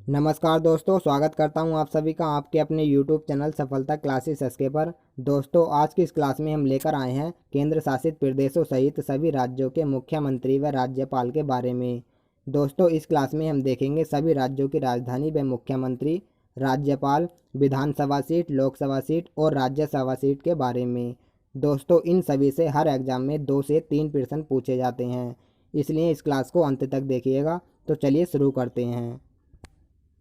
नमस्कार दोस्तों, स्वागत करता हूं आप सभी का आपके अपने YouTube चैनल सफलता क्लासेस एसके पर। दोस्तों, आज की इस क्लास में हम लेकर आए हैं केंद्र शासित प्रदेशों सहित सभी राज्यों के मुख्यमंत्री व राज्यपाल के बारे में। दोस्तों, इस क्लास में हम देखेंगे सभी राज्यों की राजधानी व मुख्यमंत्री, राज्यपाल, विधानसभा सीट, लोकसभा सीट और राज्यसभा सीट के बारे में। दोस्तों, इन सभी से हर एग्जाम में 2 से 3 प्रश्न पूछे जाते हैं, इसलिए इस क्लास को अंत तक देखिएगा। तो चलिए शुरू करते हैं।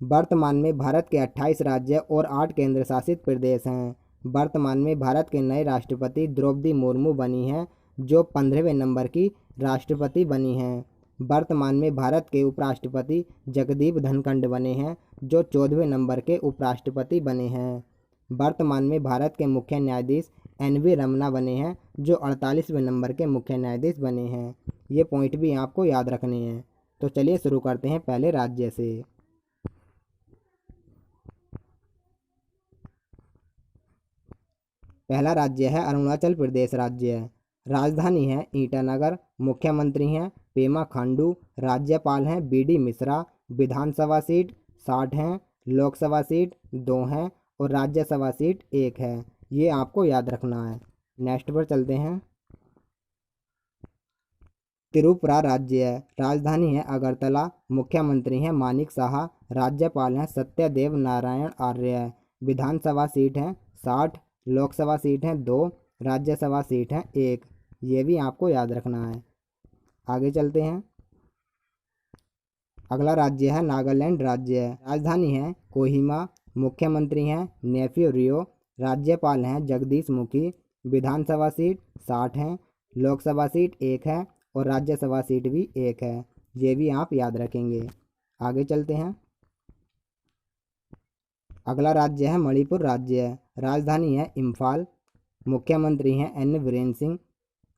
वर्तमान में भारत के 28 राज्य और 8 केंद्र शासित प्रदेश हैं। वर्तमान में भारत के नए राष्ट्रपति द्रौपदी मुर्मू बनी हैं, जो 15वें नंबर की राष्ट्रपति बनी हैं। वर्तमान में भारत के उपराष्ट्रपति जगदीप धनखड़ बने हैं, जो 14वें नंबर के उपराष्ट्रपति बने हैं। वर्तमान में भारत के मुख्य न्यायाधीश NV रमन्ना बने हैं, जो 48वें नंबर के मुख्य न्यायाधीश बने हैं। ये पॉइंट भी आपको याद रखने हैं। तो चलिए शुरू करते हैं पहले राज्य से। पहला राज्य है अरुणाचल प्रदेश राज्य। राजधानी है ईटानगर। मुख्यमंत्री हैं पेमा खांडू। राज्यपाल हैं BD मिश्रा। विधानसभा सीट 60 हैं। लोकसभा सीट 2 हैं और राज्यसभा सीट 1 है। ये आपको याद रखना है। नेक्स्ट पर चलते हैं। त्रिपुरा राज्य है। राजधानी है अगरतला। मुख्यमंत्री हैं मानिक साहा। राज्यपाल हैं सत्यदेव नारायण आर्य। विधानसभा सीट हैं 60। लोकसभा सीट हैं 2। राज्यसभा सीट हैं 1। ये भी आपको याद रखना है। आगे चलते हैं। अगला राज्य है नागालैंड राज्य। राजधानी है कोहिमा। मुख्यमंत्री हैं नेफ्यू रियो। राज्यपाल हैं जगदीश मुखी। विधानसभा सीट 60 हैं। लोकसभा सीट 1 है और राज्यसभा सीट भी 1 है। ये भी आप याद रखेंगे। आगे चलते हैं। अगला राज्य है मणिपुर राज्य। राजधानी है इम्फाल। मुख्यमंत्री हैं N वीरेंद्र सिंह।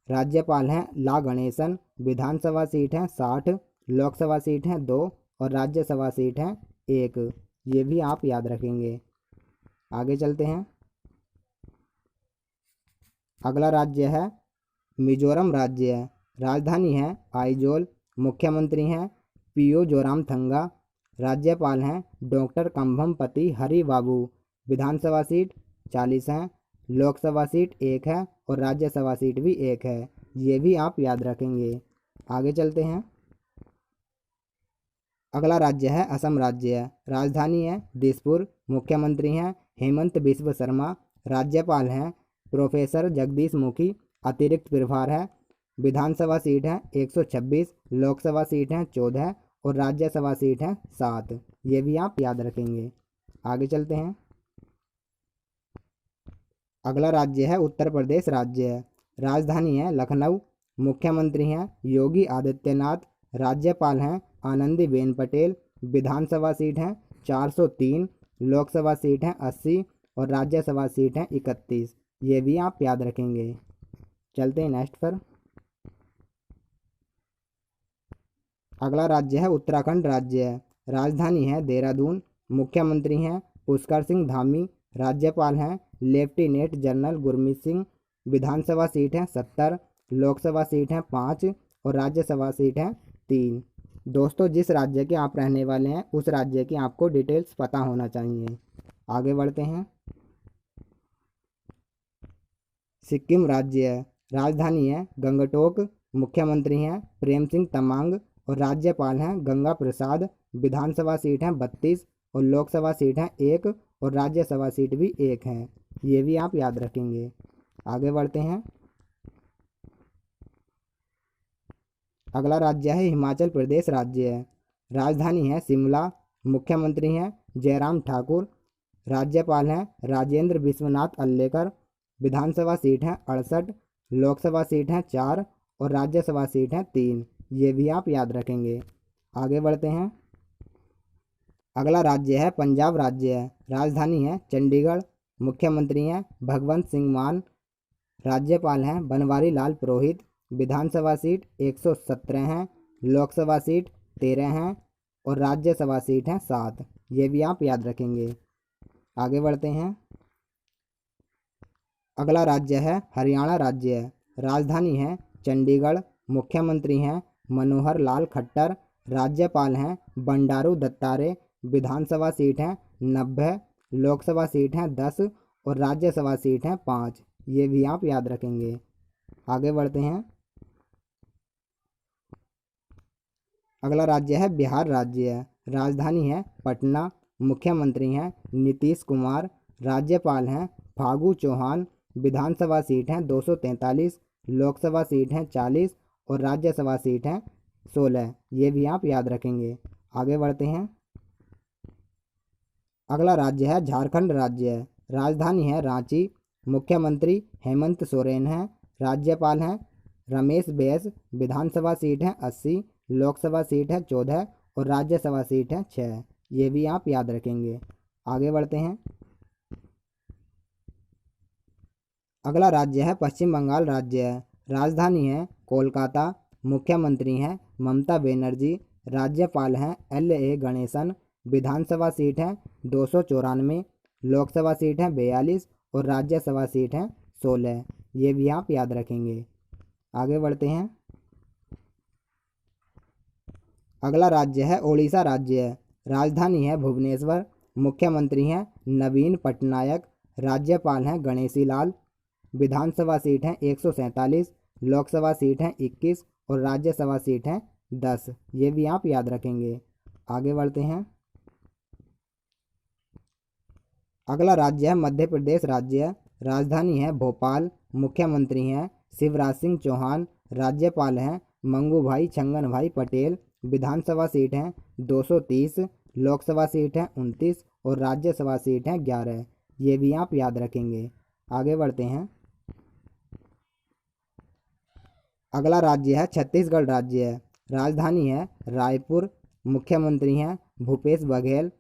राज्यपाल हैं ला गणेशन। विधानसभा सीट हैं 60। लोकसभा सीट हैं 2 और राज्यसभा सीट हैं 1। ये भी आप याद रखेंगे। आगे चलते हैं। अगला राज्य है मिजोरम राज्य। राजधानी है आइजोल। मुख्यमंत्री हैं पीओ जोरामथंगा। राज्यपाल हैं डॉक्टर कंभमपति हरि बाबू। विधानसभा सीट 40 हैं। लोकसभा सीट 1 है और राज्यसभा सीट भी 1 है। ये भी आप याद रखेंगे। आगे चलते हैं। अगला राज्य है असम राज्य। राजधानी है दिसपुर। मुख्यमंत्री हैं हेमंत बिस्व शर्मा। राज्यपाल हैं प्रोफेसर जगदीश मुखी। अतिरिक्त प्रभार है। विधानसभा सीट है 126। लोकसभा सीट है 14 और राज्यसभा सीट है 7। ये भी आप याद रखेंगे। आगे चलते हैं। अगला राज्य है उत्तर प्रदेश राज्य। राजधानी है लखनऊ। मुख्यमंत्री हैं योगी आदित्यनाथ। राज्यपाल हैं आनंदीबेन पटेल। विधानसभा सीट है 403। लोकसभा सीट है 80 और राज्यसभा सीट है 31। ये भी आप याद रखेंगे। चलते हैं नेक्स्ट पर। अगला राज्य है उत्तराखंड राज्य। राजधानी है देहरादून। मुख्यमंत्री हैं पुष्कर सिंह धामी। राज्यपाल हैं लेफ्टिनेंट जनरल गुरमीत सिंह। विधानसभा सीट है 70। लोकसभा सीट है 5 और राज्यसभा सीट है 3। दोस्तों, जिस राज्य के आप रहने वाले हैं उस राज्य की आपको डिटेल्स पता होना चाहिए। आगे बढ़ते हैं। सिक्किम राज्य। राजधानी है गंगटोक। मुख्यमंत्री हैं प्रेम सिंह तमांग और राज्यपाल हैं गंगा प्रसाद। विधानसभा सीट है 32 और लोकसभा सीट है 1 और राज्यसभा सीट भी 1 है। ये भी आप याद रखेंगे। आगे बढ़ते हैं। अगला राज्य है हिमाचल प्रदेश राज्य। राजधानी है शिमला। मुख्यमंत्री हैं जयराम ठाकुर। राज्यपाल हैं राजेंद्र विश्वनाथ अल्लेकर। विधानसभा सीट है 68। लोकसभा सीट है 4 और राज्यसभा सीट है 3। ये भी आप याद रखेंगे। आगे बढ़ते हैं। अगला राज्य है पंजाब राज्य। राजधानी है चंडीगढ़। मुख्यमंत्री हैं भगवंत सिंह मान। राज्यपाल हैं बनवारी लाल पुरोहित। विधानसभा सीट 117 हैं। लोकसभा सीट 13 हैं और राज्यसभा सीट है 7। ये भी आप याद रखेंगे। आगे बढ़ते हैं। अगला राज्य है हरियाणा राज्य। राजधानी है चंडीगढ़। मुख्यमंत्री हैं मनोहर लाल खट्टर। राज्यपाल हैं बंडारू दत्तात्रेय। विधानसभा सीट हैं 90, लोकसभा सीट हैं 10 और राज्यसभा सीट हैं 5। ये भी आप याद रखेंगे। आगे बढ़ते हैं। अगला राज्य है बिहार राज्य है। राजधानी है पटना, मुख्यमंत्री हैं नीतीश कुमार, राज्यपाल हैं फागू चौहान, विधानसभा सीट हैं 243, लोकसभा सीट हैं 40 और राज्यसभा सीट हैं 16। ये भी आप याद रखेंगे। आगे बढ़ते हैं। अगला राज्य है झारखंड राज्य है। राजधानी है रांची, मुख्यमंत्री हेमंत सोरेन हैं, राज्यपाल हैं रमेश बैस, विधानसभा सीट है 80, लोकसभा सीट है 14 और राज्यसभा सीट है 6। ये भी आप याद रखेंगे। आगे बढ़ते हैं। अगला राज्य है पश्चिम बंगाल राज्य है। राजधानी है कोलकाता, मुख्यमंत्री हैं ममता बनर्जी, राज्यपाल हैं LA गणेशन, विधानसभा सीट है 294, लोकसभा सीट है 42 और राज्यसभा सीट है 16। ये भी आप याद रखेंगे। आगे बढ़ते हैं। अगला राज्य है उड़ीसा राज्य है। राजधानी है भुवनेश्वर, मुख्यमंत्री हैं नवीन पटनायक, राज्यपाल हैं गणेशी लाल, विधानसभा सीट है 147, लोकसभा सीट है 21 और राज्यसभा सीट है 10। ये भी आप याद रखेंगे। आगे बढ़ते हैं। अगला राज्य है मध्य प्रदेश राज्य है। राजधानी है भोपाल, मुख्यमंत्री हैं शिवराज सिंह चौहान, राज्यपाल हैं मंगूभाई छंगनभाई पटेल, विधानसभा सीट है 230, लोकसभा सीट है 29 और राज्यसभा सीट है 11। ये भी आप याद रखेंगे। आगे बढ़ते हैं। अगला राज्य है छत्तीसगढ़ राज्य है। राजधानी है रायपुर, मुख्यमंत्री हैं भूपेश बघेल,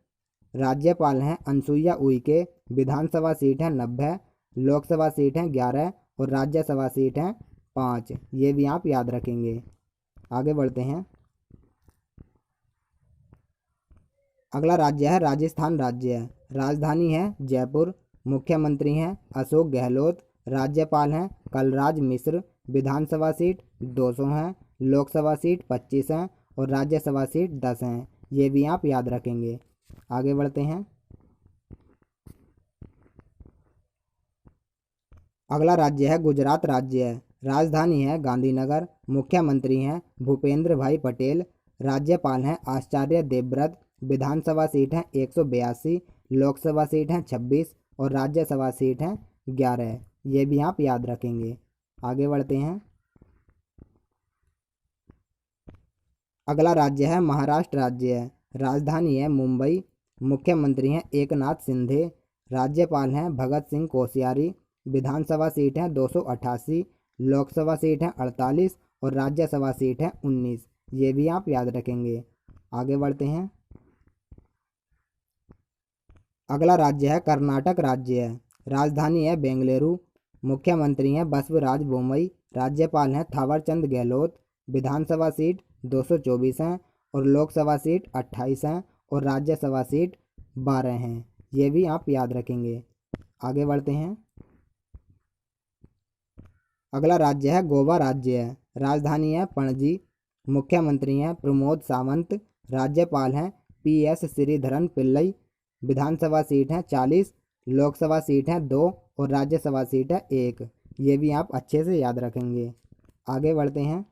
राज्यपाल हैं अनसुईया उइके, विधानसभा सीट है 90, लोकसभा सीट है 11 और राज्यसभा सीट है 5। ये भी आप याद रखेंगे। आगे बढ़ते हैं। अगला राज्य है राजस्थान राज्य है। राजधानी है जयपुर, मुख्यमंत्री हैं अशोक गहलोत, राज्यपाल हैं कलराज मिश्र, विधानसभा सीट 200 हैं, लोकसभा सीट 25 हैं और राज्यसभा सीट 10 हैं। ये भी आप याद रखेंगे। आगे बढ़ते हैं। अगला राज्य है गुजरात राज्य है। राजधानी है गांधीनगर, मुख्यमंत्री हैं भूपेंद्र भाई पटेल, राज्यपाल हैं आचार्य देवव्रत, विधानसभा सीट है 182, लोकसभा सीट है 26 और राज्यसभा सीट है 11। ये भी आप याद रखेंगे। आगे बढ़ते हैं। अगला राज्य है महाराष्ट्र राज्य है। राजधानी है मुंबई, मुख्यमंत्री हैं एकनाथ शिंदे, राज्यपाल हैं भगत सिंह कोश्यारी, विधानसभा सीट है 288, लोकसभा सीट है 48 और राज्यसभा सीट है 19। ये भी आप याद रखेंगे। आगे बढ़ते हैं। अगला राज्य है कर्नाटक राज्य है। राजधानी है बेंगलुरु, मुख्यमंत्री हैं बसवराज बोम्मई, राज्यपाल हैं थावरचंद गहलोत, विधानसभा सीट 224 हैं और लोकसभा सीट 28 हैं और राज्यसभा सीट 12 हैं। ये भी आप याद रखेंगे। आगे बढ़ते हैं। अगला राज्य है गोवा राज्य है। राजधानी है पणजी, मुख्यमंत्री हैं प्रमोद सावंत, राज्यपाल हैं PS श्रीधरन पिल्लई, विधानसभा सीट है 40, लोकसभा सीट है 2 और राज्यसभा सीट है 1। ये भी आप अच्छे से याद रखेंगे। आगे बढ़ते हैं।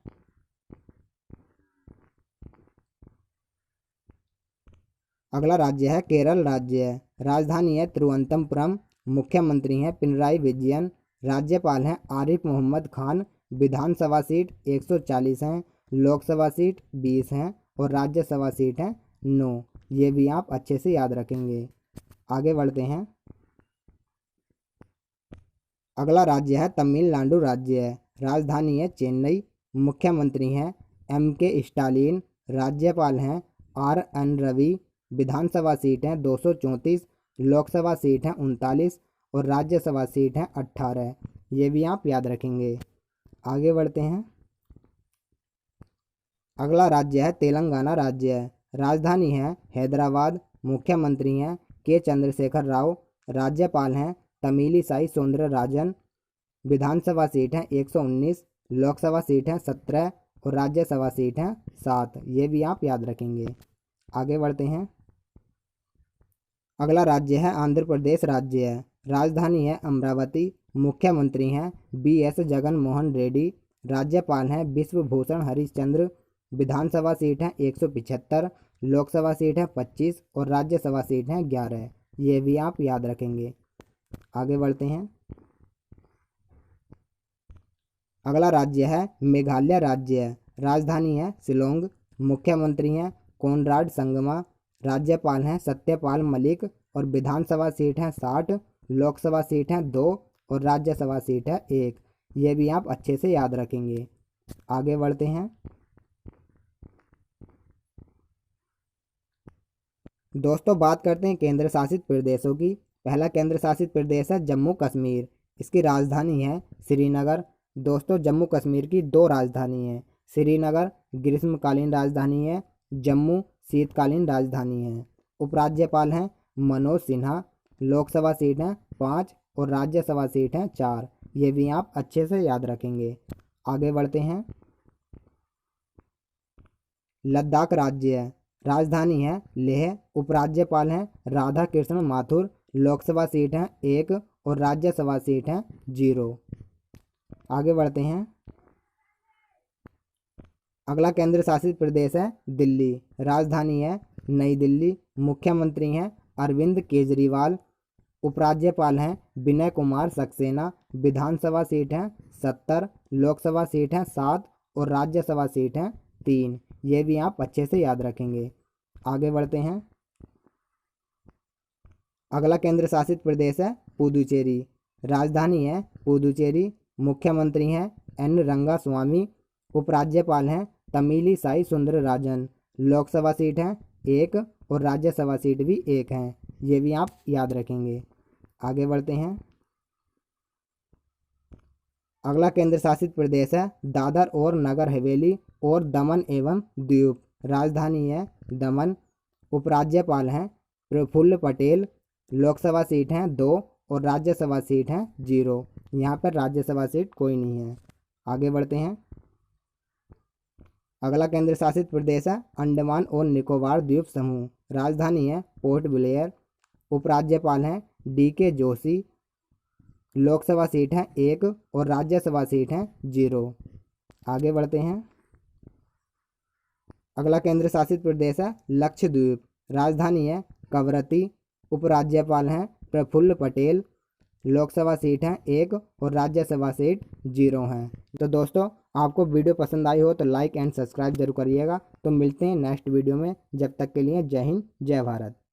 अगला राज्य है केरल राज्य है। राजधानी है तिरुवनंतपुरम, मुख्यमंत्री हैं पिनराई विजयन, राज्यपाल हैं आरिफ मोहम्मद खान, विधानसभा सीट 140 हैं, लोकसभा सीट 20 हैं और राज्यसभा सीट है 9। ये भी आप अच्छे से याद रखेंगे। आगे बढ़ते हैं। अगला राज्य है तमिलनाडु राज्य है। राजधानी है चेन्नई, मुख्यमंत्री हैं MK स्टालिन, राज्यपाल हैं RN रवि, विधानसभा सीट है 234, लोकसभा सीट है 39 और राज्यसभा सीट है 18। ये भी आप याद रखेंगे। आगे बढ़ते हैं। अगला राज्य है तेलंगाना राज्य है। राजधानी है हैदराबाद, मुख्यमंत्री हैं K चंद्रशेखर राव, राज्यपाल हैं तमिलिसाई सौंदरराजन, विधानसभा सीट है 119, लोकसभा सीट है 17 और राज्यसभा सीट है 7। ये भी आप याद रखेंगे। आगे बढ़ते हैं। अगला राज्य है आंध्र प्रदेश राज्य है। राजधानी है अमरावती। मुख्यमंत्री हैं BS जगन मोहन रेड्डी। राज्यपाल हैं विश्वभूषण हरिश्चंद्र। विधानसभा सीट है 175। लोकसभा सीट है 25 और राज्यसभा सीट है 11। ये भी आप याद रखेंगे। आगे बढ़ते हैं। अगला राज्य है मेघालय राज्य है। राजधानी है शिलोंग। मुख्यमंत्री हैं कोनराड संगमा। राज्यपाल हैं सत्यपाल मलिक और विधानसभा सीट है 60। लोकसभा सीट है 2 और राज्यसभा सीट है 1। ये भी आप अच्छे से याद रखेंगे। आगे बढ़ते हैं। दोस्तों बात करते हैं केंद्र शासित प्रदेशों की। पहला केंद्र शासित प्रदेश है जम्मू कश्मीर। इसकी राजधानी है श्रीनगर। दोस्तों जम्मू कश्मीर की 2 राजधानी है। श्रीनगर ग्रीष्मकालीन राजधानी है, जम्मू शीतकालीन राजधानी है। उपराज्यपाल हैं मनोज सिन्हा। लोकसभा सीट है 5 और राज्यसभा सीट है 4। ये भी आप अच्छे से याद रखेंगे। आगे बढ़ते हैं। लद्दाख राज्य है। राजधानी है लेह। उपराज्यपाल हैं राधा कृष्ण माथुर। लोकसभा सीट है 1 और राज्यसभा सीट है 0। आगे बढ़ते हैं। अगला केंद्र शासित प्रदेश है दिल्ली। राजधानी है नई दिल्ली। मुख्यमंत्री हैं अरविंद केजरीवाल। उपराज्यपाल हैं विनय कुमार सक्सेना। विधानसभा सीट है 70। लोकसभा सीट है 7 और राज्यसभा सीट है 3। ये भी आप अच्छे से याद रखेंगे। आगे बढ़ते हैं। अगला केंद्र शासित प्रदेश है पुदुचेरी। राजधानी है पुदुचेरी। मुख्यमंत्री हैं एन रंगास्वामी। उपराज्यपाल हैं तमिली साई सुंदरराजन। लोकसभा सीट है 1 और राज्यसभा सीट भी 1 है। ये भी आप याद रखेंगे। आगे बढ़ते हैं। अगला केंद्र शासित प्रदेश है दादर और नगर हवेली और दमन एवं दीव। राजधानी है दमन। उपराज्यपाल हैं प्रफुल्ल पटेल। लोकसभा सीट हैं 2 और राज्यसभा सीट है 0। यहाँ पर राज्यसभा सीट कोई नहीं है। आगे बढ़ते हैं। अगला केंद्र शासित प्रदेश है अंडमान और निकोबार द्वीप समूह। राजधानी है पोर्ट ब्लेयर। उपराज्यपाल हैं DK जोशी। लोकसभा सीट है 1 और राज्यसभा सीट है 0। आगे बढ़ते हैं। अगला केंद्र शासित प्रदेश है लक्षद्वीप। राजधानी है कवरत्ती। उपराज्यपाल हैं प्रफुल्ल पटेल। लोकसभा सीट है 1 और राज्यसभा सीट 0 है। तो दोस्तों आपको वीडियो पसंद आई हो तो लाइक एंड सब्सक्राइब जरूर करिएगा। तो मिलते हैं नेक्स्ट वीडियो में। जब तक के लिए जय हिंद जय भारत।